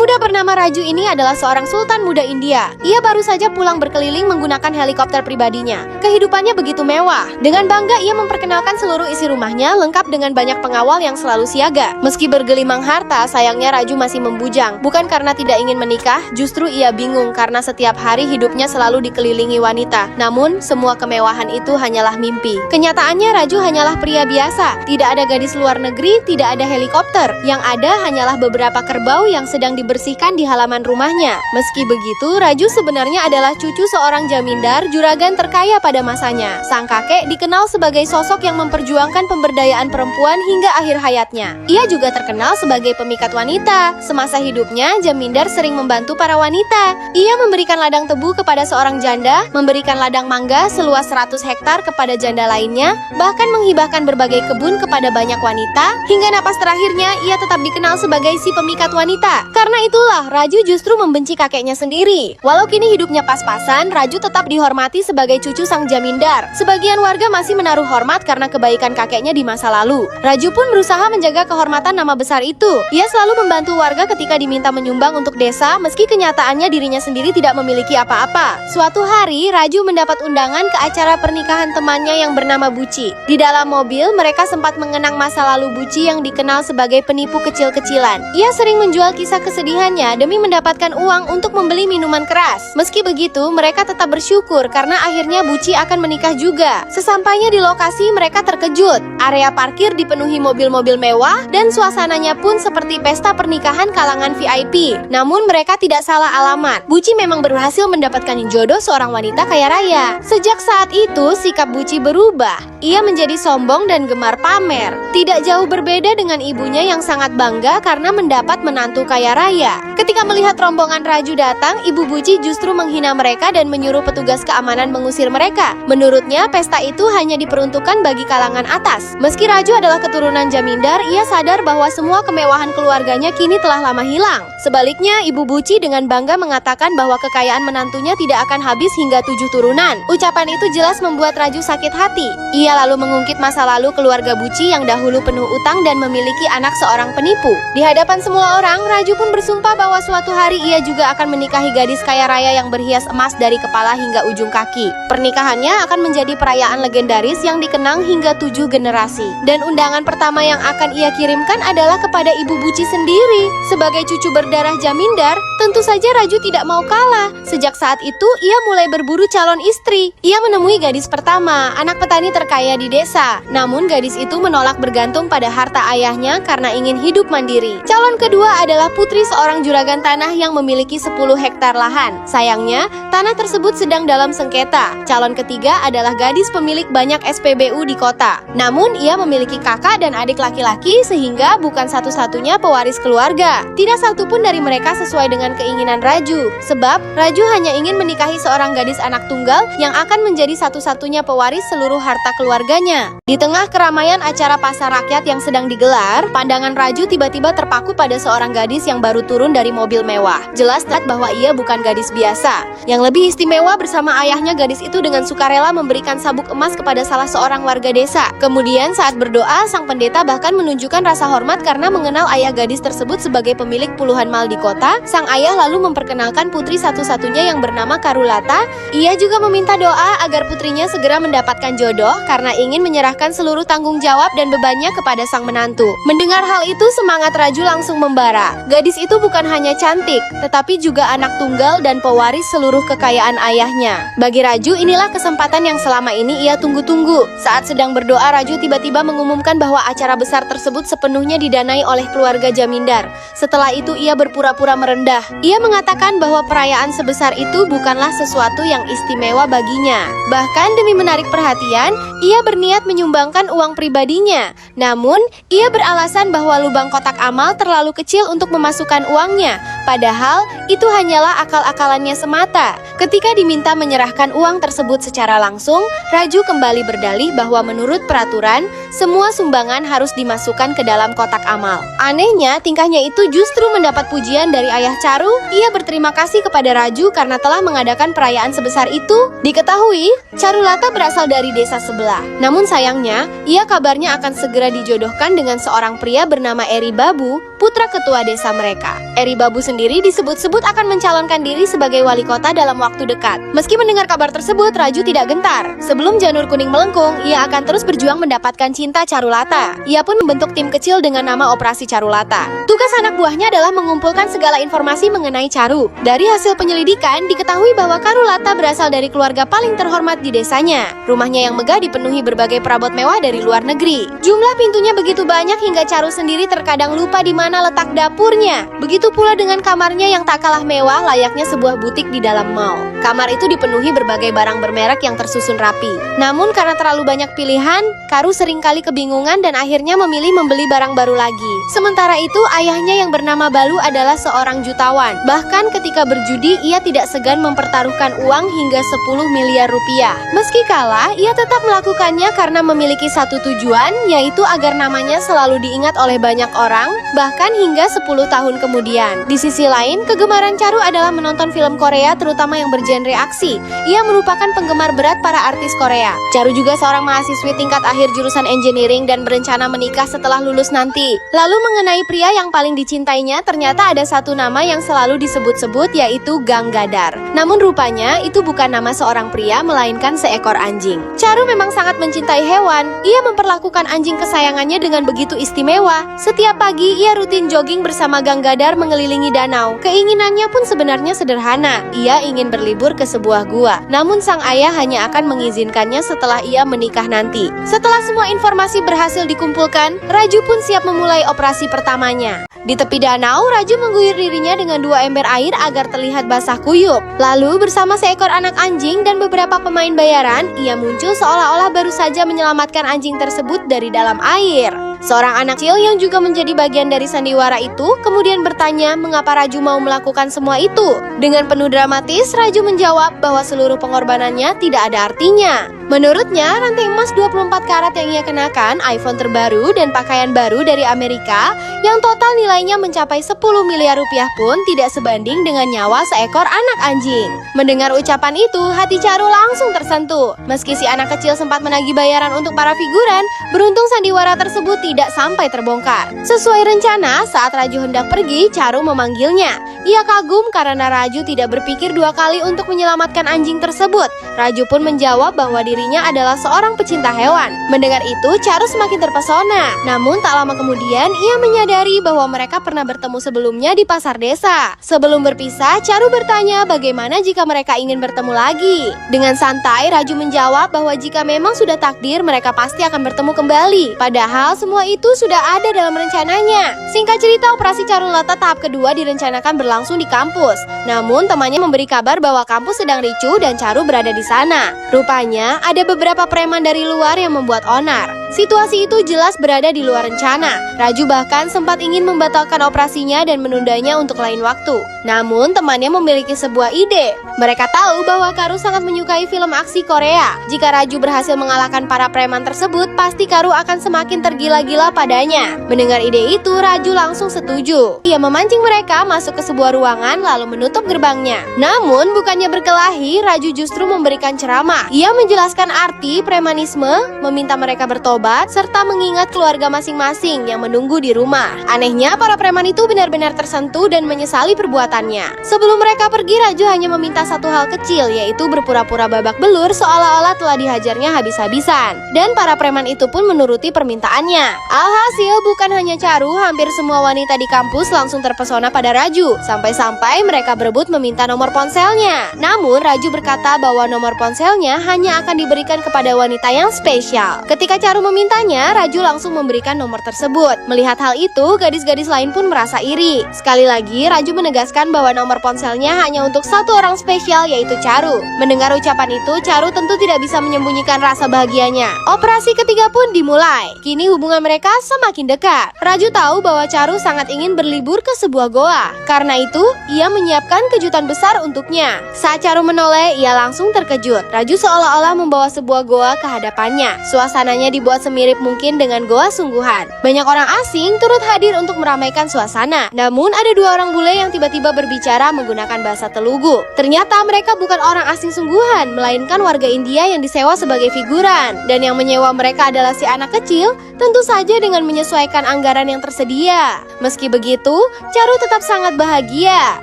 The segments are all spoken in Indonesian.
Pemuda bernama Raju ini adalah seorang sultan muda India. Ia baru saja pulang berkeliling menggunakan helikopter pribadinya. Kehidupannya begitu mewah. Dengan bangga ia memperkenalkan seluruh isi rumahnya lengkap dengan banyak pengawal yang selalu siaga. Meski bergelimang harta, sayangnya Raju masih membujang. Bukan karena tidak ingin menikah, justru ia bingung karena setiap hari hidupnya selalu dikelilingi wanita. Namun, semua kemewahan itu hanyalah mimpi. Kenyataannya Raju hanyalah pria biasa. Tidak ada gadis luar negeri, tidak ada helikopter. Yang ada hanyalah beberapa kerbau yang sedang dibersihkan di halaman rumahnya. Meski begitu, Raju sebenarnya adalah cucu seorang jamindar juragan terkaya pada masanya. Sang kakek dikenal sebagai sosok yang memperjuangkan pemberdayaan perempuan hingga akhir hayatnya. Ia juga terkenal sebagai pemikat wanita. Semasa hidupnya, jamindar sering membantu para wanita. Ia memberikan ladang tebu kepada seorang janda, memberikan ladang mangga seluas 100 hektar kepada janda lainnya, bahkan menghibahkan berbagai kebun kepada banyak wanita, hingga napas terakhirnya ia tetap dikenal sebagai si pemikat wanita. Karena itulah, Raju justru membenci kakeknya sendiri. Walau kini hidupnya pas-pasan, Raju tetap dihormati sebagai cucu sang jamindar. Sebagian warga masih menaruh hormat karena kebaikan kakeknya di masa lalu. Raju pun berusaha menjaga kehormatan nama besar itu. Ia selalu membantu warga ketika diminta menyumbang untuk desa, meski kenyataannya dirinya sendiri tidak memiliki apa-apa. Suatu hari, Raju mendapat undangan ke acara pernikahan temannya yang bernama Buci. Di dalam mobil, mereka sempat mengenang masa lalu Buci yang dikenal sebagai penipu kecil-kecilan. Ia sering menjual kisah kesedihannya demi mendapatkan uang untuk membeli minuman keras. Meski begitu, mereka tetap bersyukur karena akhirnya Buci akan menikah juga. Sesampainya di lokasi, mereka terkejut. Area parkir dipenuhi mobil-mobil mewah dan suasananya pun seperti pesta pernikahan kalangan VIP. Namun mereka tidak salah alamat. Buci memang berhasil mendapatkan jodoh seorang wanita kaya raya. Sejak saat itu, sikap Buci berubah. Ia menjadi sombong dan gemar pamer. Tidak jauh berbeda dengan ibunya yang sangat bangga karena mendapat menantu kaya raya. Ketika melihat rombongan Raju datang, ibu Buci justru menghina mereka dan menyuruh petugas keamanan mengusir mereka. Menurutnya, pesta itu hanya diperuntukkan bagi kalangan atas. Meski Raju adalah keturunan jamindar, ia sadar bahwa semua kemewahan keluarganya kini telah lama hilang. Sebaliknya, ibu Buci dengan bangga mengatakan bahwa kekayaan menantunya tidak akan habis hingga 7 turunan. Ucapan itu jelas membuat Raju sakit hati. Ia lalu mengungkit masa lalu keluarga Buci yang dahulu penuh utang dan memiliki anak seorang penipu. Di hadapan semua orang, Raju pun bersumpah bahwa suatu hari ia juga akan menikahi gadis kaya raya yang berhias emas dari kepala hingga ujung kaki. Pernikahannya akan menjadi perayaan legendaris yang dikenang hingga 7 generasi. Dan undangan pertama yang akan ia kirimkan adalah kepada ibu Buci sendiri. Sebagai cucu berdarah jamindar, tentu saja Raju tidak mau kalah. Sejak saat itu, ia mulai berburu calon istri. Ia menemui gadis pertama, anak petani terkaya di desa. Namun gadis itu menolak bergantung pada harta ayahnya karena ingin hidup mandiri. Calon kedua adalah putri seorang juragan tanah yang memiliki 10 hektar lahan. Sayangnya, tanah tersebut sedang dalam sengketa. Calon ketiga adalah gadis pemilik banyak SPBU di kota. Namun, ia memiliki kakak dan adik laki-laki sehingga bukan satu-satunya pewaris keluarga. Tidak satu pun dari mereka sesuai dengan keinginan Raju. Sebab, Raju hanya ingin menikahi seorang gadis anak tunggal yang akan menjadi satu-satunya pewaris seluruh harta keluarganya. Di tengah keramaian acara pasar rakyat yang sedang digelar, pandangan Raju tiba-tiba terpaku pada seorang gadis yang baru turun dari mobil mewah. Jelas terlihat bahwa ia bukan gadis biasa. Yang lebih istimewa, bersama ayahnya gadis itu dengan sukarela memberikan sabuk emas kepada salah seorang warga desa. Kemudian saat berdoa, sang pendeta bahkan menunjukkan rasa hormat karena mengenal ayah gadis tersebut sebagai pemilik puluhan mal di kota. Sang ayah lalu memperkenalkan putri satu-satunya yang bernama Karulata. Ia juga meminta doa agar putrinya segera mendapatkan jodoh karena ingin menyerahkan seluruh tanggung jawab dan bebannya kepada sang menantu. Mendengar hal itu, semangat Raju langsung membara. Gadis itu bukan hanya cantik, tetapi juga anak tunggal dan pewaris seluruh kekayaan ayahnya. Bagi Raju, inilah kesempatan yang selama ini ia tunggu-tunggu. Saat sedang berdoa, Raju tiba-tiba mengumumkan bahwa acara besar tersebut sepenuhnya didanai oleh keluarga jamindar. Setelah itu, ia berpura-pura merendah. Ia mengatakan bahwa perayaan sebesar itu bukanlah sesuatu yang istimewa baginya. Bahkan demi menarik perhatian, ia berniat menyumbangkan uang pribadinya. Namun, ia beralasan bahwa lubang kotak amal terlalu kecil untuk memasukkan uangnya. Padahal, itu hanyalah akal-akalannya semata. Ketika diminta menyerahkan uang tersebut secara langsung, Raju kembali berdalih bahwa menurut peraturan, semua sumbangan harus dimasukkan ke dalam kotak amal. Anehnya, tingkahnya itu justru mendapat pujian dari ayah Charu. Ia berterima kasih kepada Raju karena telah mengadakan perayaan sebesar itu. Diketahui, Charulata berasal dari desa sebelah. Namun sayangnya, ia kabarnya akan segera dijodohkan dengan seorang pria bernama Eri Babu. putra ketua desa mereka. Eri Babu sendiri disebut-sebut akan mencalonkan diri sebagai wali kota dalam waktu dekat. Meski mendengar kabar tersebut, Raju tidak gentar. Sebelum janur kuning melengkung, ia akan terus berjuang mendapatkan cinta Charulata. Ia pun membentuk tim kecil dengan nama Operasi Charulata. Tugas anak buahnya adalah mengumpulkan segala informasi mengenai Charu. Dari hasil penyelidikan, diketahui bahwa Charulata berasal dari keluarga paling terhormat di desanya. Rumahnya yang megah dipenuhi berbagai perabot mewah dari luar negeri. Jumlah pintunya begitu banyak hingga Charu sendiri terkadang lupa di mana letak dapurnya. Begitu pula dengan kamarnya yang tak kalah mewah, layaknya sebuah butik di dalam mall. Kamar itu dipenuhi berbagai barang bermerek yang tersusun rapi. Namun karena terlalu banyak pilihan, Charu seringkali kebingungan dan akhirnya memilih membeli barang baru lagi. Sementara itu, ayahnya yang bernama Balu adalah seorang jutawan. Bahkan ketika berjudi, ia tidak segan mempertaruhkan uang hingga 10 miliar rupiah. Meski kalah, ia tetap melakukannya karena memiliki satu tujuan, yaitu agar namanya selalu diingat oleh banyak orang, bahkan hingga 10 tahun kemudian. Di sisi lain, kegemaran Charu adalah menonton film Korea, terutama yang bergenre aksi. Ia merupakan penggemar berat para artis Korea. Charu juga seorang mahasiswi tingkat akhir jurusan engineering dan berencana menikah setelah lulus nanti. Lalu mengenai pria yang paling dicintainya, ternyata ada satu nama yang selalu disebut-sebut, yaitu Gangadhar. Namun rupanya itu bukan nama seorang pria, melainkan seekor anjing. Charu memang sangat mencintai hewan. Ia memperlakukan anjing kesayangannya dengan begitu istimewa. Setiap pagi ia rutin jogging bersama Gangadhar mengelilingi danau. Keinginannya pun sebenarnya sederhana. Ia ingin berlibur ke sebuah gua. Namun sang ayah hanya akan mengizinkannya setelah ia menikah nanti. Setelah semua informasi berhasil dikumpulkan, Raju pun siap memulai operasi pertamanya. Di tepi danau, Raju mengguyur dirinya dengan 2 ember air agar terlihat basah kuyup. Lalu bersama seekor anak anjing dan beberapa pemain bayaran, ia muncul seolah-olah baru saja menyelamatkan anjing tersebut dari dalam air. Seorang anak kecil yang juga menjadi bagian dari sandiwara itu kemudian bertanya mengapa Raju mau melakukan semua itu. Dengan penuh dramatis, Raju menjawab bahwa seluruh pengorbanannya tidak ada artinya. Menurutnya, rantai emas 24 karat yang ia kenakan, iPhone terbaru, dan pakaian baru dari Amerika yang total nilainya mencapai 10 miliar rupiah pun tidak sebanding dengan nyawa seekor anak anjing. Mendengar ucapan itu, hati Charu langsung tersentuh. Meski si anak kecil sempat menagih bayaran untuk para figuran, beruntung sandiwara tersebut tidak sampai terbongkar. Sesuai rencana, saat Raju hendak pergi, Charu memanggilnya. Ia kagum karena Raju tidak berpikir 2 kali untuk menyelamatkan anjing tersebut. Raju pun menjawab bahwa dirinya adalah seorang pecinta hewan. Mendengar itu, Charu semakin terpesona. Namun tak lama kemudian, ia menyadari bahwa mereka pernah bertemu sebelumnya di pasar desa. Sebelum berpisah, Charu bertanya bagaimana jika mereka ingin bertemu lagi. Dengan santai, Raju menjawab bahwa jika memang sudah takdir, mereka pasti akan bertemu kembali. Padahal semua itu sudah ada dalam rencananya. Singkat cerita, operasi Charulata tahap kedua direncanakan berlangsung di kampus. Namun temannya memberi kabar bahwa kampus sedang ricuh dan Charu berada di sana. Rupanya ada beberapa preman dari luar yang membuat onar. Situasi itu jelas berada di luar rencana. Raju bahkan sempat ingin membatalkan operasinya dan menundanya untuk lain waktu. Namun temannya memiliki sebuah ide. Mereka tahu bahwa Karu sangat menyukai film aksi Korea. Jika Raju berhasil mengalahkan para preman tersebut, pasti Karu akan semakin tergila-gila padanya. Mendengar ide itu, Raju langsung setuju. Ia memancing mereka masuk ke sebuah ruangan lalu menutup gerbangnya. Namun bukannya berkelahi, Raju justru memberikan ceramah. Ia menjelaskan arti premanisme, meminta mereka bertobat, serta mengingat keluarga masing-masing yang menunggu di rumah. Anehnya, para preman itu benar-benar tersentuh dan menyesali perbuatannya. Sebelum mereka pergi, Raju hanya meminta satu hal kecil, yaitu berpura-pura babak belur seolah-olah telah dihajarnya habis-habisan. Dan para preman itu pun menuruti permintaannya. Alhasil, bukan hanya Charu, hampir semua wanita di kampus langsung terpesona pada Raju. Sampai-sampai mereka berebut meminta nomor ponselnya. Namun, Raju berkata bahwa nomor ponselnya hanya akan diberikan kepada wanita yang spesial. Ketika Charu memintanya, Raju langsung memberikan nomor tersebut. Melihat hal itu, gadis-gadis lain pun merasa iri. Sekali lagi, Raju menegaskan bahwa nomor ponselnya hanya untuk satu orang spesial, yaitu Charu. Mendengar ucapan itu, Charu tentu tidak bisa menyembunyikan rasa bahagianya. Operasi ketiga pun dimulai. Kini hubungan mereka semakin dekat. Raju tahu bahwa Charu sangat ingin berlibur ke sebuah goa. Karena itu, ia menyiapkan kejutan besar untuknya. Saat Charu menoleh, ia langsung terkejut. Raju seolah-olah membawa sebuah goa ke hadapannya. Suasananya dibuat dibuat semirip mungkin dengan goa sungguhan. Banyak orang asing turut hadir untuk meramaikan suasana. Namun ada dua orang bule yang tiba-tiba berbicara menggunakan bahasa Telugu. Ternyata mereka bukan orang asing sungguhan, melainkan warga India yang disewa sebagai figuran. Dan yang menyewa mereka adalah si anak kecil, tentu saja dengan menyesuaikan anggaran yang tersedia. Meski begitu, Charu tetap sangat bahagia.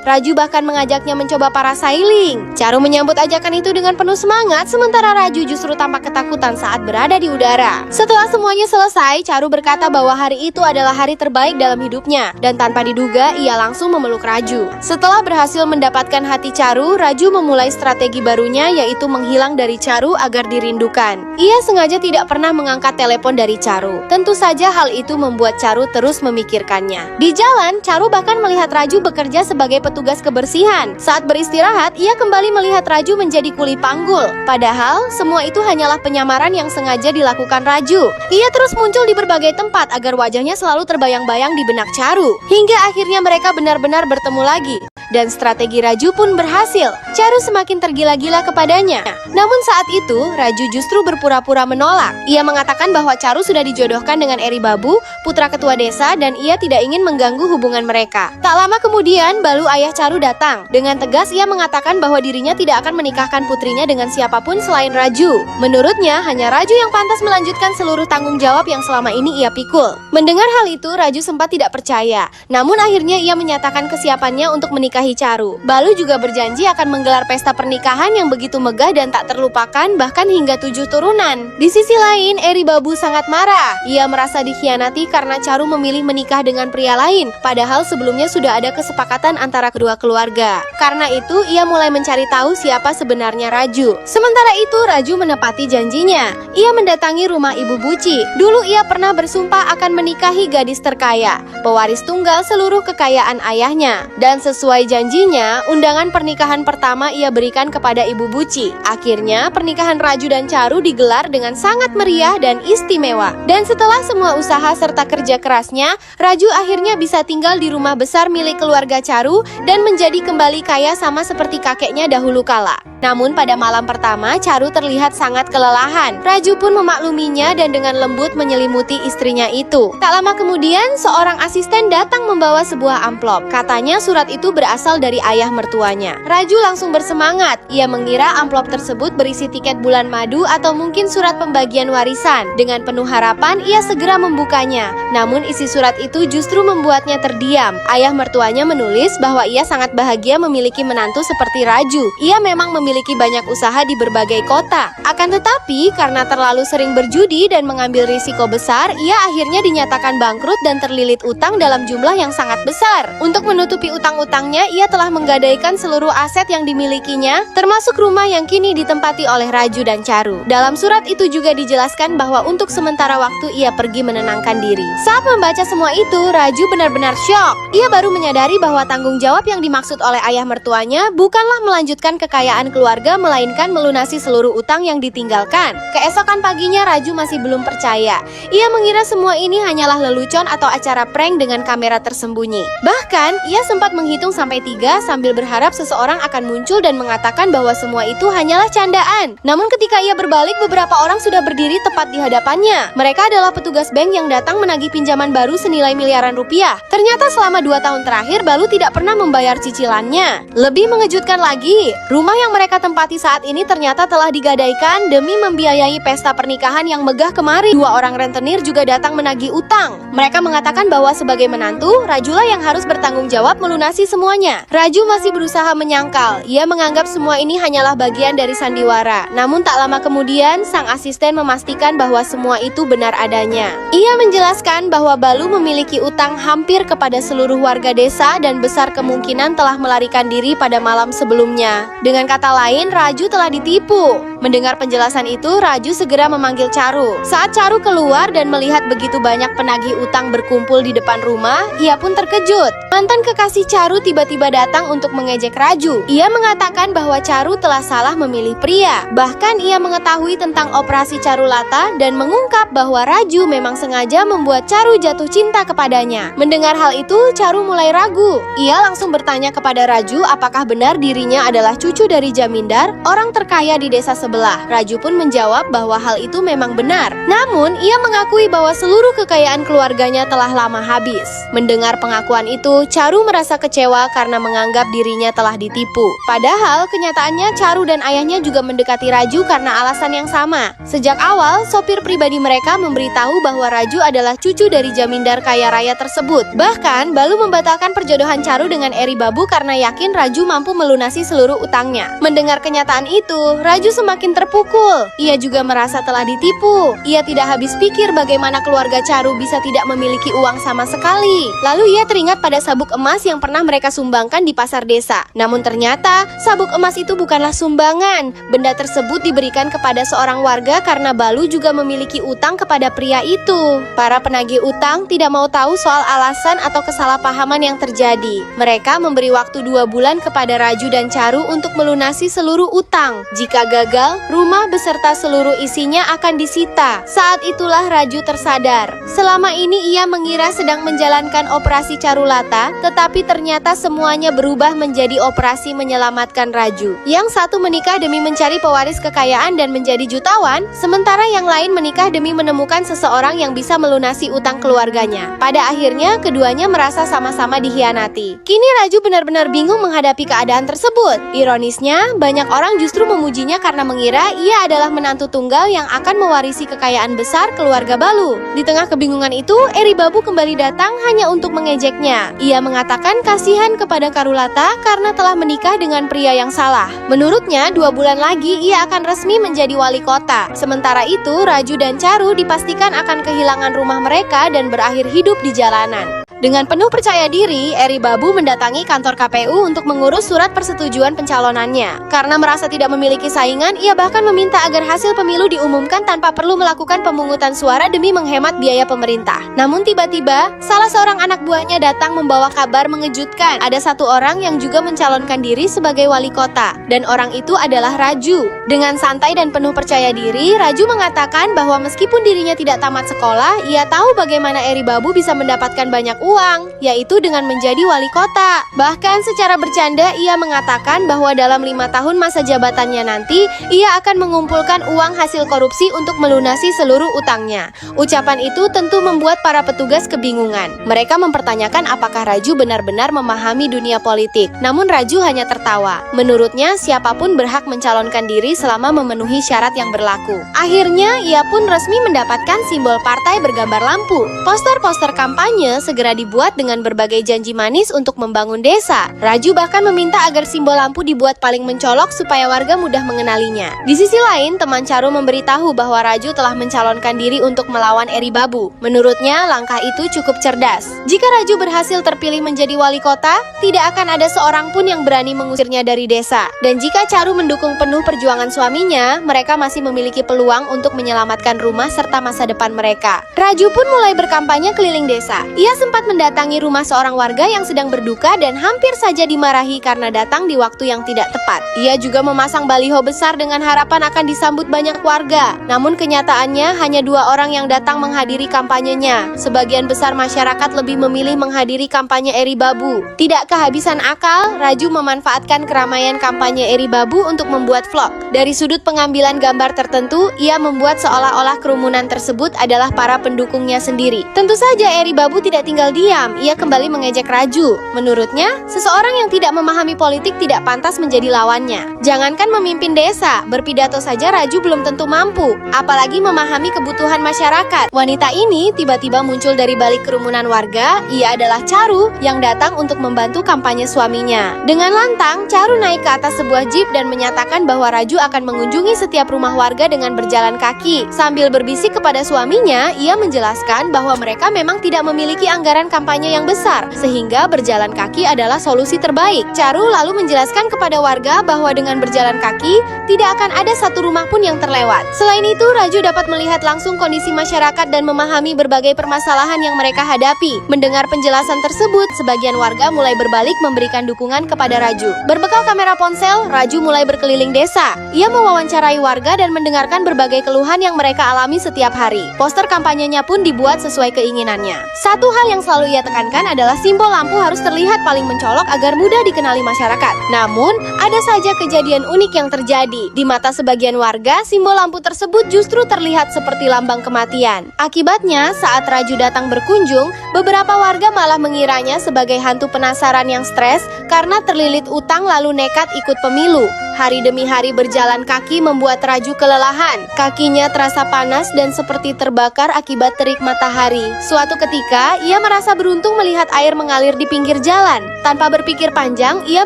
Raju bahkan mengajaknya mencoba parasailing. Charu menyambut ajakan itu dengan penuh semangat, sementara Raju justru tampak ketakutan saat berada di udara. Setelah semuanya selesai, Charu berkata bahwa hari itu adalah hari terbaik dalam hidupnya, dan tanpa diduga ia langsung memeluk Raju. Setelah berhasil mendapatkan hati Charu, Raju memulai strategi barunya, yaitu menghilang dari Charu agar dirindukan. Ia sengaja tidak pernah mengangkat telepon dari Charu. Tentu saja hal itu membuat Charu terus memikirkannya. Di jalan, Charu bahkan melihat Raju bekerja sebagai petugas kebersihan. Saat beristirahat, ia kembali melihat Raju menjadi kuli panggul. Padahal, semua itu hanyalah penyamaran yang sengaja dilakukan Raju. Ia terus muncul di berbagai tempat agar wajahnya selalu terbayang-bayang di benak Charu. Hingga akhirnya mereka benar-benar bertemu lagi. Dan strategi Raju pun berhasil. Charu semakin tergila-gila kepadanya. Namun saat itu, Raju justru berpura-pura menolak. Ia mengatakan bahwa Charu sudah dijodohkan dengan Eri Babu, putra ketua desa, dan ia tidak ingin mengganggu hubungan mereka. Tak lama kemudian, Balu ayah Charu datang. Dengan tegas ia mengatakan bahwa dirinya tidak akan menikahkan putrinya dengan siapapun selain Raju. Menurutnya, hanya Raju yang pantas melanjutkan seluruh tanggung jawab yang selama ini ia pikul. Mendengar hal itu, Raju sempat tidak percaya. Namun akhirnya ia menyatakan kesiapannya untuk menikahi Charu. Balu juga berjanji akan menggelar pesta pernikahan yang begitu megah dan tak terlupakan, bahkan hingga 7 turunan. Di sisi lain, Eri Babu sangat marah. Ia merasa dikhianati karena Charu memilih menikah dengan pria lain, padahal sebelumnya sudah ada kesepakatan antara kedua keluarga. Karena itu, ia mulai mencari tahu siapa sebenarnya Raju. Sementara itu, Raju menepati janjinya. Ia mendatangi rumah Ibu Buci. Dulu ia pernah bersumpah akan menikahi gadis terkaya, pewaris tunggal seluruh kekayaan ayahnya. Dan sesuai janjinya, undangan pernikahan pertama ia berikan kepada Ibu Buci. Akhirnya, pernikahan Raju dan Charu digelar dengan sangat meriah dan istimewa. Dan setelah semua usaha serta kerja kerasnya, Raju akhirnya bisa tinggal di rumah besar milik keluarga Charu dan menjadi kembali kaya sama seperti kakeknya dahulu kala. Namun pada malam pertama, Charu terlihat sangat kelelahan. Raju pun memakluminya dan dengan lembut menyelimuti istrinya itu. Tak lama kemudian, seorang asisten datang membawa sebuah amplop. Katanya surat itu berasal dari ayah mertuanya. Raju langsung bersemangat. Ia mengira amplop tersebut berisi tiket bulan madu atau mungkin surat pembagian warisan. Dengan penuh harapan, ia segera membukanya. Namun isi surat itu justru membuatnya terdiam. Ayah mertuanya menulis bahwa ia sangat bahagia memiliki menantu seperti Raju. Ia memang memiliki banyak usaha di berbagai kota. Akan tetapi, karena terlalu sering berjudi dan mengambil risiko besar, ia akhirnya dinyatakan bangkrut dan terlilit utang dalam jumlah yang sangat besar. Untuk menutupi utang-utangnya, ia telah menggadaikan seluruh aset yang dimilikinya, termasuk rumah yang kini ditempati oleh Raju dan Charu. Dalam surat itu juga dijelaskan bahwa untuk sementara waktu ia pergi menenangkan diri. Saat membaca semua itu, Raju benar-benar syok. Ia baru menyadari bahwa tanggung jawab yang dimaksud oleh ayah mertuanya bukanlah melanjutkan kekayaan keluarga, melainkan melunasi seluruh utang yang ditinggalkan. Keesokan paginya, Raju masih belum percaya. Ia mengira semua ini hanyalah lelucon atau acara prank dengan kamera tersembunyi. Bahkan, ia sempat menghitung sampai 3 sambil berharap seseorang akan muncul dan mengatakan bahwa semua itu hanyalah candaan. Namun ketika ia berbalik, beberapa orang sudah berdiri tepat di hadapannya. Mereka adalah petugas bank yang datang menagih pinjaman baru senilai miliaran rupiah. Ternyata selama 2 tahun terakhir, Balu tidak pernah membayar cicilannya. Lebih mengejutkan lagi, rumah yang mereka tempati saat ini ternyata telah digadaikan demi membiayai pesta pernikahan yang megah kemarin. 2 orang rentenir juga datang menagih utang. Mereka mengatakan bahwa sebagai menantu, Rajulah yang harus bertanggung jawab melunasi semuanya. Raju masih berusaha menyangkal. Ia menganggap semua ini hanyalah bagian dari sandiwara. Namun tak lama kemudian, sang asisten memastikan bahwa semua itu benar adanya. Ia menjelaskan bahwa Balu memiliki utang hampir kepada seluruh warga desa dan besar kemungkinan telah melarikan diri pada malam sebelumnya. Dengan kata lain, Raju telah ditipu. Mendengar penjelasan itu, Raju segera memanggil Charu. Saat Charu keluar dan melihat begitu banyak penagih utang berkumpul di depan rumah, ia pun terkejut. Mantan kekasih Charu tiba-tiba datang untuk mengejek Raju. Ia mengatakan bahwa Charu telah salah memilih pria. Bahkan ia mengetahui tentang operasi Charulata dan mengungkap bahwa Raju memang sengaja membuat Charu jatuh cinta kepadanya. Mendengar hal itu, Charu mulai ragu. Ia langsung bertanya kepada Raju apakah benar dirinya adalah cucu dari Jamindar, orang terkaya di desa sebelah. sebelah. Raju pun menjawab bahwa hal itu memang benar. Namun, ia mengakui bahwa seluruh kekayaan keluarganya telah lama habis. Mendengar pengakuan itu, Charu merasa kecewa karena menganggap dirinya telah ditipu. Padahal, kenyataannya Charu dan ayahnya juga mendekati Raju karena alasan yang sama. Sejak awal, sopir pribadi mereka memberitahu bahwa Raju adalah cucu dari jamindar kaya raya tersebut. Bahkan, Balu membatalkan perjodohan Charu dengan Eri Babu karena yakin Raju mampu melunasi seluruh utangnya. Mendengar kenyataan itu, Raju semakin terpukul. Ia juga merasa telah ditipu. Ia tidak habis pikir bagaimana keluarga Charu bisa tidak memiliki uang sama sekali. Lalu ia teringat pada sabuk emas yang pernah mereka sumbangkan di pasar desa. Namun ternyata, sabuk emas itu bukanlah sumbangan. Benda tersebut diberikan kepada seorang warga karena Balu juga memiliki utang kepada pria itu. Para penagih utang tidak mau tahu soal alasan atau kesalahpahaman yang terjadi. Mereka memberi waktu 2 bulan kepada Raju dan Charu untuk melunasi seluruh utang. Jika gagal, rumah beserta seluruh isinya akan disita. Saat itulah Raju tersadar. Selama ini ia mengira sedang menjalankan operasi Carulata, tetapi ternyata semuanya berubah menjadi operasi menyelamatkan Raju. Yang satu menikah demi mencari pewaris kekayaan dan menjadi jutawan, sementara yang lain menikah demi menemukan seseorang yang bisa melunasi utang keluarganya. Pada akhirnya, keduanya merasa sama-sama dikhianati. Kini Raju benar-benar bingung menghadapi keadaan tersebut. Ironisnya, banyak orang justru memujinya karena mengira ia adalah menantu tunggal yang akan mewarisi kekayaan besar keluarga Balu. Di tengah kebingungan itu, Eri Babu kembali datang hanya untuk mengejeknya. Ia mengatakan kasihan kepada Carulata karena telah menikah dengan pria yang salah. Menurutnya, 2 bulan lagi ia akan resmi menjadi wali kota. Sementara itu, Raju dan Charu dipastikan akan kehilangan rumah mereka dan berakhir hidup di jalanan. Dengan penuh percaya diri, Eri Babu mendatangi kantor KPU untuk mengurus surat persetujuan pencalonannya. Karena merasa tidak memiliki saingan, ia bahkan meminta agar hasil pemilu diumumkan tanpa perlu melakukan pemungutan suara demi menghemat biaya pemerintah. Namun tiba-tiba, salah seorang anak buahnya datang membawa kabar mengejutkan. Ada satu orang yang juga mencalonkan diri sebagai wali kota, dan orang itu adalah Raju. Dengan santai dan penuh percaya diri, Raju mengatakan bahwa meskipun dirinya tidak tamat sekolah, ia tahu bagaimana Eri Babu bisa mendapatkan banyak uang, yaitu dengan menjadi wali kota. Bahkan secara bercanda ia mengatakan bahwa dalam 5 tahun masa jabatannya nanti, ia akan mengumpulkan uang hasil korupsi untuk melunasi seluruh utangnya. Ucapan itu tentu membuat para petugas kebingungan. Mereka mempertanyakan apakah Raju benar-benar memahami dunia politik. Namun Raju hanya tertawa. Menurutnya, siapapun berhak mencalonkan diri selama memenuhi syarat yang berlaku. Akhirnya, ia pun resmi mendapatkan simbol partai bergambar lampu. Poster-poster kampanye segera dibuat dengan berbagai janji manis untuk membangun desa. Raju bahkan meminta agar simbol lampu dibuat paling mencolok supaya warga mudah mengenalinya. Di sisi lain, teman Charu memberitahu bahwa Raju telah mencalonkan diri untuk melawan Eri Babu. Menurutnya, langkah itu cukup cerdas. Jika Raju berhasil terpilih menjadi wali kota, tidak akan ada seorang pun yang berani mengusirnya dari desa. Dan jika Charu mendukung penuh perjuangan suaminya, mereka masih memiliki peluang untuk menyelamatkan rumah serta masa depan mereka. Raju pun mulai berkampanye keliling desa. Ia sempat mendatangi rumah seorang warga yang sedang berduka dan hampir saja dimarahi karena datang di waktu yang tidak tepat. Ia juga memasang baliho besar dengan harapan akan disambut banyak warga. Namun kenyataannya hanya 2 orang yang datang menghadiri kampanyenya. Sebagian besar masyarakat lebih memilih menghadiri kampanye Eri Babu. Tidak kehabisan akal, Raju memanfaatkan keramaian kampanye Eri Babu untuk membuat vlog. Dari sudut pengambilan gambar tertentu, ia membuat seolah-olah kerumunan tersebut adalah para pendukungnya sendiri. Tentu saja Eri Babu tidak tinggal diam, ia kembali mengejek Raju. Menurutnya, seseorang yang tidak memahami politik tidak pantas menjadi lawannya. Jangankan memimpin desa, berpidato saja Raju belum tentu mampu, apalagi memahami kebutuhan masyarakat. Wanita ini tiba-tiba muncul dari balik kerumunan warga. Ia adalah Charu yang datang untuk membantu kampanye suaminya. Dengan lantang, Charu naik ke atas sebuah jeep dan menyatakan bahwa Raju akan mengunjungi setiap rumah warga dengan berjalan kaki. Sambil berbisik kepada suaminya, ia menjelaskan bahwa mereka memang tidak memiliki anggaran kampanye yang besar, sehingga berjalan kaki adalah solusi terbaik. Charu lalu menjelaskan kepada warga bahwa dengan berjalan kaki, tidak akan ada satu rumah pun yang terlewat. Selain itu, Raju dapat melihat langsung kondisi masyarakat dan memahami berbagai permasalahan yang mereka hadapi. Mendengar penjelasan tersebut, sebagian warga mulai berbalik memberikan dukungan kepada Raju. Berbekal kamera ponsel, Raju mulai berkeliling desa. Ia mewawancarai warga dan mendengarkan berbagai keluhan yang mereka alami setiap hari. Poster kampanyenya pun dibuat sesuai keinginannya. Satu hal yang selalu ia tekankan adalah simbol lampu harus terlihat paling mencolok agar mudah dikenali masyarakat. Namun, ada saja kejadian unik yang terjadi. Di mata sebagian warga, simbol lampu tersebut justru terlihat seperti lambang kematian. Akibatnya, saat Raju datang berkunjung, beberapa warga malah mengiranya sebagai hantu penasaran yang stres karena terlilit utang lalu nekat ikut pemilu. Hari demi hari berjalan kaki membuat Raju kelelahan. Kakinya terasa panas dan seperti terbakar akibat terik matahari. Suatu ketika, ia merasa beruntung melihat air mengalir di pinggir jalan. Tanpa berpikir panjang, ia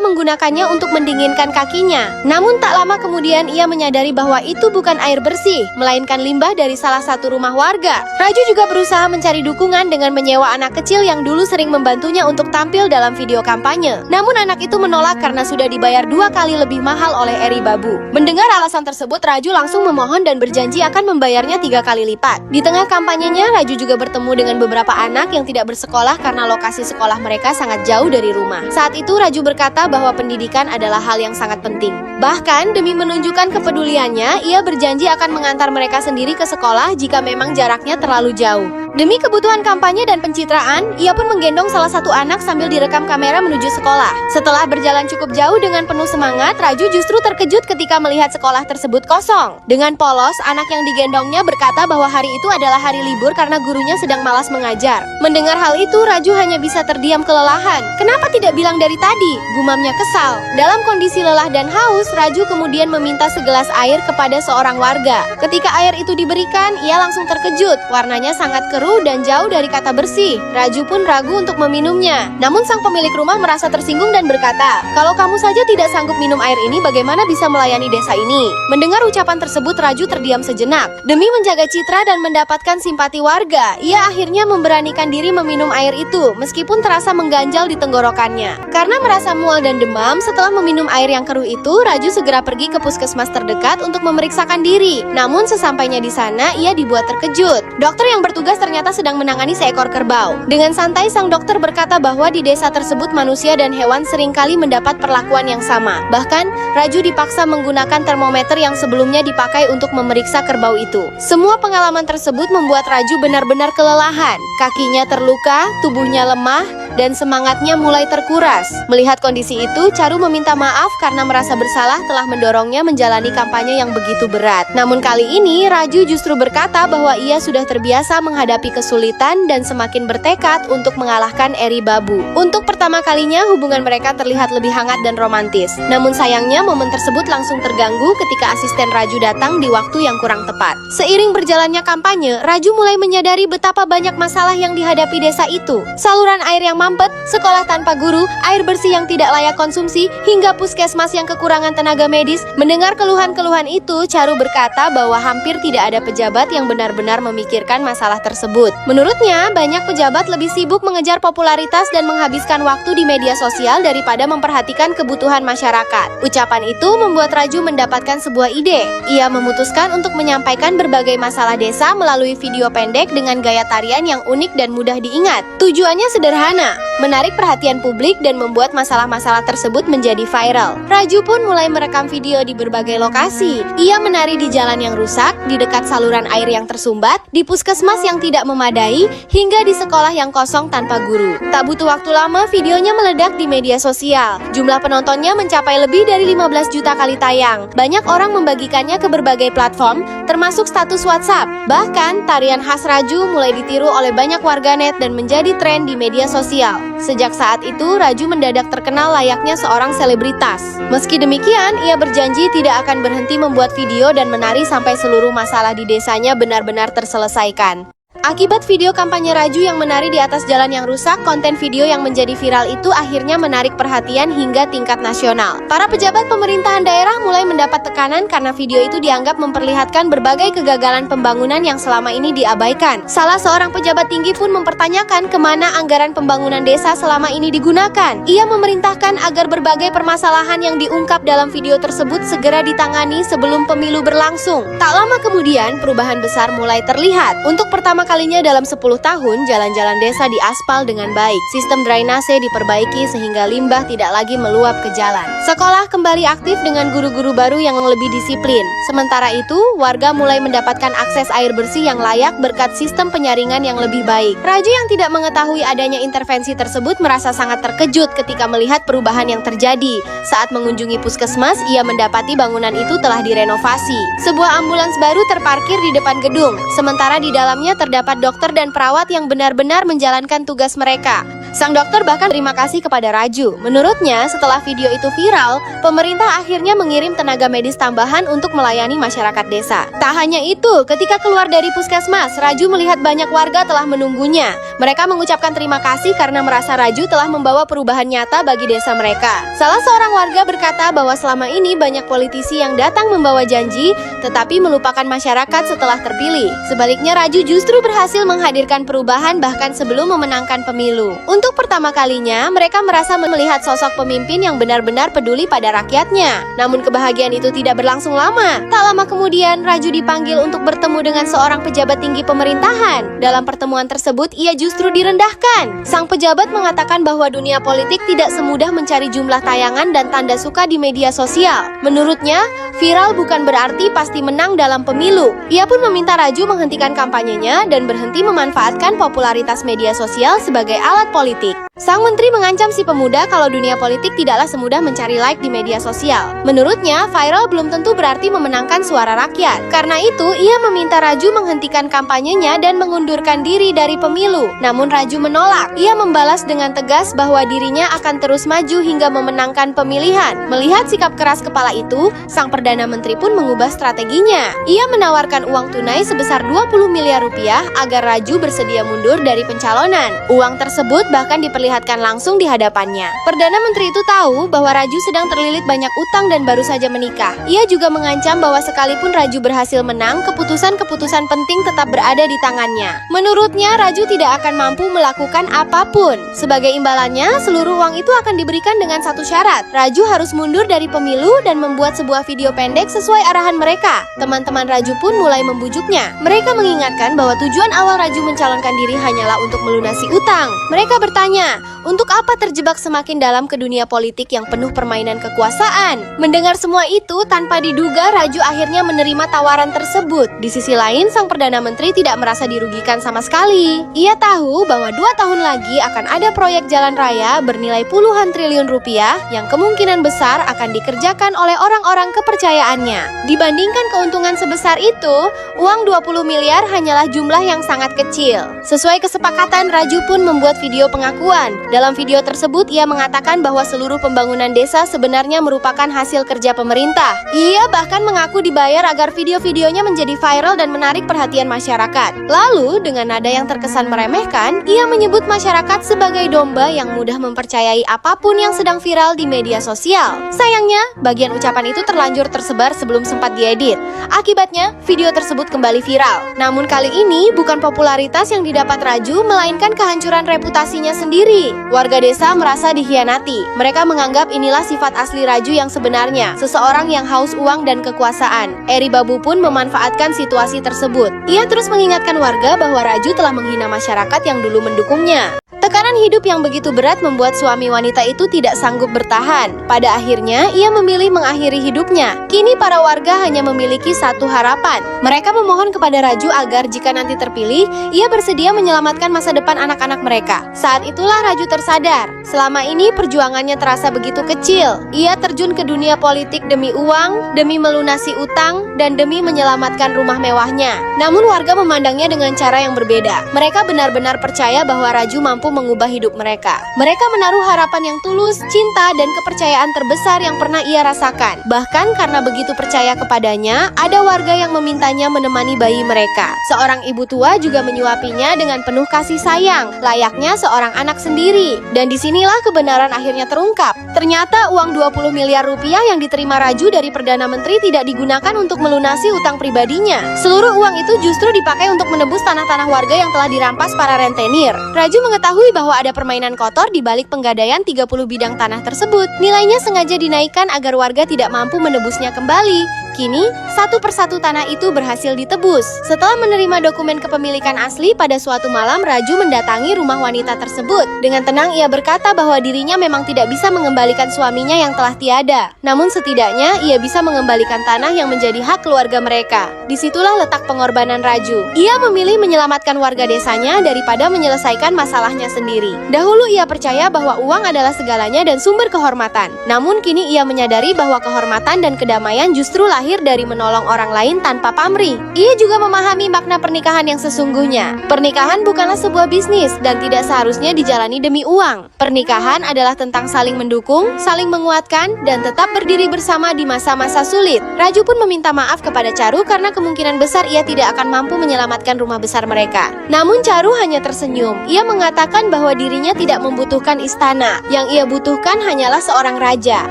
menggunakannya untuk mendinginkan kakinya. Namun tak lama kemudian ia menyadari bahwa itu bukan air bersih, melainkan limbah dari salah satu rumah warga. Raju juga berusaha mencari dukungan dengan menyewa anak kecil yang dulu sering membantunya untuk tampil dalam video kampanye. Namun anak itu menolak karena sudah dibayar 2 kali lebih mahal oleh Eri Babu. Mendengar alasan tersebut, Raju langsung memohon dan berjanji akan membayarnya 3 kali lipat. Di tengah kampanyenya, Raju juga bertemu dengan beberapa anak yang tidak bersekolah karena lokasi sekolah mereka sangat jauh dari rumah. Saat itu Raju berkata bahwa pendidikan adalah hal yang sangat penting. Bahkan demi menunjukkan kepeduliannya, ia berjanji akan mengantar mereka sendiri ke sekolah jika memang jaraknya terlalu jauh. Demi kebutuhan kampanye dan pencitraan, ia pun menggendong salah satu anak sambil direkam kamera menuju sekolah. Setelah berjalan cukup jauh dengan penuh semangat, Raju justru terkejut ketika melihat sekolah tersebut kosong. Dengan polos, anak yang digendongnya berkata bahwa hari itu adalah hari libur karena gurunya sedang malas mengajar. Mendengar hal itu, Raju hanya bisa terdiam kelelahan. Kenapa tidak bilang dari tadi? Gumamnya kesal. Dalam kondisi lelah dan haus, Raju kemudian meminta segelas air kepada seorang warga. Ketika air itu diberikan, ia langsung terkejut. Warnanya sangat keruh dan jauh dari kata bersih. Raju pun ragu untuk meminumnya. Namun sang pemilik rumah merasa tersinggung dan berkata, "Kalau kamu saja tidak sanggup minum air ini, bagaimana bisa melayani desa ini?" Mendengar ucapan tersebut, Raju terdiam sejenak. Demi menjaga citra dan mendapatkan simpati warga, ia akhirnya memberanikan diri meminum air itu, meskipun terasa mengganjal di tenggorokannya. Karena merasa mual dan demam, setelah meminum air yang keruh itu, Raju segera pergi ke puskesmas terdekat untuk memeriksakan diri. Namun sesampainya di sana, ia dibuat terkejut. Dokter yang bertugas ternyata sedang menangani seekor kerbau. Dengan santai, sang dokter berkata bahwa di desa tersebut manusia dan hewan seringkali mendapat perlakuan yang sama. Bahkan, Raju dipaksa menggunakan termometer yang sebelumnya dipakai untuk memeriksa kerbau itu. Semua pengalaman tersebut membuat Raju benar-benar kelelahan. Kakinya terluka, tubuhnya lemah, dan semangatnya mulai terkuras. Melihat kondisi itu, Charu meminta maaf karena merasa bersalah telah mendorongnya menjalani kampanye yang begitu berat. Namun kali ini, Raju justru berkata bahwa ia sudah terbiasa menghadapi kesulitan dan semakin bertekad untuk mengalahkan Eri Babu. Untuk pertama kalinya, hubungan mereka terlihat lebih hangat dan romantis. Namun sayangnya, momen tersebut langsung terganggu ketika asisten Raju datang di waktu yang kurang tepat. Seiring berjalannya kampanye, Raju mulai menyadari betapa banyak masalah yang dihadapi desa itu. Saluran air yang mampet, sekolah tanpa guru, air bersih yang tidak layak konsumsi, hingga puskesmas yang kekurangan tenaga medis. Mendengar keluhan-keluhan itu, Charu berkata bahwa hampir tidak ada pejabat yang benar-benar memikirkan masalah tersebut. Menurutnya, banyak pejabat lebih sibuk mengejar popularitas dan menghabiskan waktu di media sosial daripada memperhatikan kebutuhan masyarakat. Ucapan itu membuat Raju mendapatkan sebuah ide. Ia memutuskan untuk menyampaikan berbagai masalah desa melalui video pendek dengan gaya tarian yang unik dan mudah diingat. Tujuannya sederhana, menarik perhatian publik dan membuat masalah-masalah tersebut menjadi viral. Raju pun mulai merekam video di berbagai lokasi. Ia menari di jalan yang rusak, di dekat saluran air yang tersumbat, di puskesmas yang tidak memadai, hingga di sekolah yang kosong tanpa guru. Tak butuh waktu lama, videonya meledak di media sosial. Jumlah penontonnya mencapai lebih dari 15 juta kali tayang. Banyak orang membagikannya ke berbagai platform, termasuk status WhatsApp. Bahkan, tarian khas Raju mulai ditiru oleh banyak warganet dan menjadi tren di media sosial. Sejak saat itu, Raju mendadak terkenal layaknya seorang selebritas. Meski demikian, ia berjanji tidak akan berhenti membuat video dan menari sampai seluruh masalah di desanya benar-benar terselesaikan. Akibat video kampanye Raju yang menari di atas jalan yang rusak, konten video yang menjadi viral itu akhirnya menarik perhatian hingga tingkat nasional. Para pejabat pemerintahan daerah mulai mendapat tekanan karena video itu dianggap memperlihatkan berbagai kegagalan pembangunan yang selama ini diabaikan. Salah seorang pejabat tinggi pun mempertanyakan kemana anggaran pembangunan desa selama ini digunakan. Ia memerintahkan agar berbagai permasalahan yang diungkap dalam video tersebut segera ditangani sebelum pemilu berlangsung. Tak lama kemudian, perubahan besar mulai terlihat. Untuk pertama kali kalinya dalam 10 tahun, jalan-jalan desa diaspal dengan baik. Sistem drainase diperbaiki sehingga limbah tidak lagi meluap ke jalan. Sekolah kembali aktif dengan guru-guru baru yang lebih disiplin. Sementara itu, warga mulai mendapatkan akses air bersih yang layak berkat sistem penyaringan yang lebih baik. Raju yang tidak mengetahui adanya intervensi tersebut merasa sangat terkejut ketika melihat perubahan yang terjadi. Saat mengunjungi puskesmas, ia mendapati bangunan itu telah direnovasi. Sebuah ambulans baru terparkir di depan gedung, sementara di dalamnya terdapat dokter dan perawat yang benar-benar menjalankan tugas mereka. Sang dokter bahkan terima kasih kepada Raju. Menurutnya, setelah video itu viral, pemerintah akhirnya mengirim tenaga medis tambahan untuk melayani masyarakat desa. Tak hanya itu, ketika keluar dari puskesmas, Raju melihat banyak warga telah menunggunya. Mereka mengucapkan terima kasih karena merasa Raju telah membawa perubahan nyata bagi desa mereka. Salah seorang warga berkata bahwa selama ini banyak politisi yang datang membawa janji, tetapi melupakan masyarakat setelah terpilih. Sebaliknya, Raju justru berhasil menghadirkan perubahan bahkan sebelum memenangkan pemilu. Untuk pertama kalinya, mereka merasa melihat sosok pemimpin yang benar-benar peduli pada rakyatnya. Namun kebahagiaan itu tidak berlangsung lama. Tak lama kemudian, Raju dipanggil untuk bertemu dengan seorang pejabat tinggi pemerintahan. Dalam pertemuan tersebut, ia justru direndahkan. Sang pejabat mengatakan bahwa dunia politik tidak semudah mencari jumlah tayangan dan tanda suka di media sosial. Menurutnya, viral bukan berarti pasti menang dalam pemilu. Ia pun meminta Raju menghentikan kampanyenya dan berhenti memanfaatkan popularitas media sosial sebagai alat politik. Sang menteri mengancam si pemuda kalau dunia politik tidaklah semudah mencari like di media sosial. Menurutnya, viral belum tentu berarti memenangkan suara rakyat. Karena itu, ia meminta Raju menghentikan kampanyenya dan mengundurkan diri dari pemilu. Namun Raju menolak. Ia membalas dengan tegas bahwa dirinya akan terus maju hingga memenangkan pemilihan. Melihat sikap keras kepala itu, sang Perdana Menteri pun mengubah strateginya. Ia menawarkan uang tunai sebesar 20 miliar rupiah agar Raju bersedia mundur dari pencalonan. Uang tersebut bahkan diperlihatkan langsung di hadapannya. Perdana Menteri itu tahu bahwa Raju sedang terlilit banyak utang dan baru saja menikah. Ia juga mengancam bahwa sekalipun Raju berhasil menang, keputusan-keputusan penting tetap berada di tangannya. Menurutnya, Raju tidak akan mampu melakukan apapun. Sebagai imbalannya, seluruh uang itu akan diberikan dengan satu syarat. Raju harus mundur dari pemilu dan membuat sebuah video pendek sesuai arahan mereka. Teman-teman Raju pun mulai membujuknya. Mereka mengingatkan bahwa tujuan awal Raju mencalonkan diri hanyalah untuk melunasi utang. Mereka bertanya, untuk apa terjebak semakin dalam ke dunia politik yang penuh permainan kekuasaan? Mendengar semua itu, tanpa diduga Raju akhirnya menerima tawaran tersebut. Di sisi lain, sang Perdana Menteri tidak merasa dirugikan sama sekali. Ia tahu bahwa 2 tahun lagi akan ada proyek jalan raya bernilai puluhan triliun rupiah yang kemungkinan besar akan dikerjakan oleh orang-orang kepercayaannya. Dibandingkan keuntungan sebesar itu, uang 20 miliar hanyalah jumlah yang sangat kecil. Sesuai kesepakatan, Raju pun membuat video pengakuan. Dalam video tersebut, ia mengatakan bahwa seluruh pembangunan desa sebenarnya merupakan hasil kerja pemerintah. Ia bahkan mengaku dibayar agar video-videonya menjadi viral dan menarik perhatian masyarakat. Lalu, dengan nada yang terkesan meremehkan, ia menyebut masyarakat sebagai domba yang mudah mempercayai apapun yang sedang viral di media sosial. Sayangnya, bagian ucapan itu terlanjur tersebar sebelum sempat diedit. Akibatnya, video tersebut kembali viral. Namun kali ini, bukan popularitas yang didapat Raju, melainkan kehancuran reputasinya sendiri. Warga desa merasa dikhianati. Mereka menganggap inilah sifat asli Raju yang sebenarnya, seseorang yang haus uang dan kekuasaan. Eri Babu pun memanfaatkan situasi tersebut. Ia terus mengingatkan warga bahwa Raju telah menghina masyarakat yang dulu mendukungnya. Tekanan hidup yang begitu berat membuat suami wanita itu tidak sanggup bertahan. Pada akhirnya, ia memilih mengakhiri hidupnya. Kini para warga hanya memiliki satu harapan. Mereka memohon kepada Raju agar jika nanti terpilih, ia bersedia menyelamatkan masa depan anak-anak mereka. Saat itulah Raju tersadar. Selama ini perjuangannya terasa begitu kecil. Ia terjun ke dunia politik demi uang, demi melunasi utang, dan demi menyelamatkan rumah mewahnya. Namun warga memandangnya dengan cara yang berbeda. Mereka benar-benar percaya bahwa Raju mampu mengubah hidup mereka. Mereka menaruh harapan yang tulus, cinta, dan kepercayaan terbesar yang pernah ia rasakan. Bahkan karena begitu percaya kepadanya, ada warga yang memintanya menemani bayi mereka. Seorang ibu tua juga menyuapinya dengan penuh kasih sayang, layaknya seorang anak sendiri. Dan disinilah kebenaran akhirnya terungkap. Ternyata uang 20 miliar rupiah yang diterima Raju dari Perdana Menteri tidak digunakan untuk melunasi utang pribadinya. Seluruh uang itu justru dipakai untuk menebus tanah-tanah warga yang telah dirampas para rentenir. Raju mengetahui bahwa ada permainan kotor di balik penggadaian 30 bidang tanah tersebut. Nilainya sengaja dinaikkan agar warga tidak mampu menebusnya kembali. Kini, satu persatu tanah itu berhasil ditebus. Setelah menerima dokumen kepemilikan asli, pada suatu malam Raju mendatangi rumah wanita tersebut. Dengan tenang ia berkata bahwa dirinya memang tidak bisa mengembalikan suaminya yang telah tiada. Namun setidaknya ia bisa mengembalikan tanah yang menjadi hak keluarga mereka. Disitulah letak pengorbanan Raju. Ia memilih menyelamatkan warga desanya daripada menyelesaikan masalahnya sendiri. Dahulu ia percaya bahwa uang adalah segalanya dan sumber kehormatan. Namun kini ia menyadari bahwa kehormatan dan kedamaian justru lahir dari menolong orang lain tanpa pamrih. Ia juga memahami makna pernikahan yang sesungguhnya. Pernikahan bukanlah sebuah bisnis dan tidak seharusnya dijalani demi uang. Pernikahan adalah tentang saling mendukung, saling menguatkan, dan tetap berdiri bersama di masa-masa sulit. Raju pun meminta maaf kepada Charu karena kemungkinan besar ia tidak akan mampu menyelamatkan rumah besar mereka. Namun Charu hanya tersenyum. Ia mengatakan bahwa dirinya tidak membutuhkan istana. Yang ia butuhkan hanyalah seorang raja.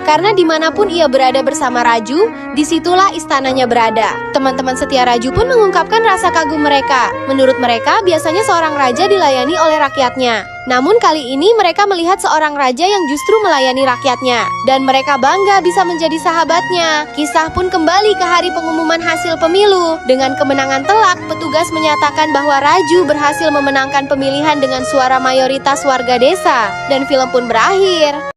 Karena dimanapun ia berada bersama Raju, disitulah istananya berada. Teman-teman setia Raju pun mengungkapkan rasa kagum mereka. Menurut mereka, biasanya seorang raja dilayani oleh rakyatnya. Namun kali ini mereka melihat seorang raja yang justru melayani rakyatnya. Dan mereka bangga bisa menjadi sahabatnya. Kisah pun kembali ke hari pengumuman hasil pemilu. Dengan kemenangan telak, petugas menyatakan bahwa Raju berhasil memenangkan pemilihan dengan suara mayoritas warga desa. Dan film pun berakhir.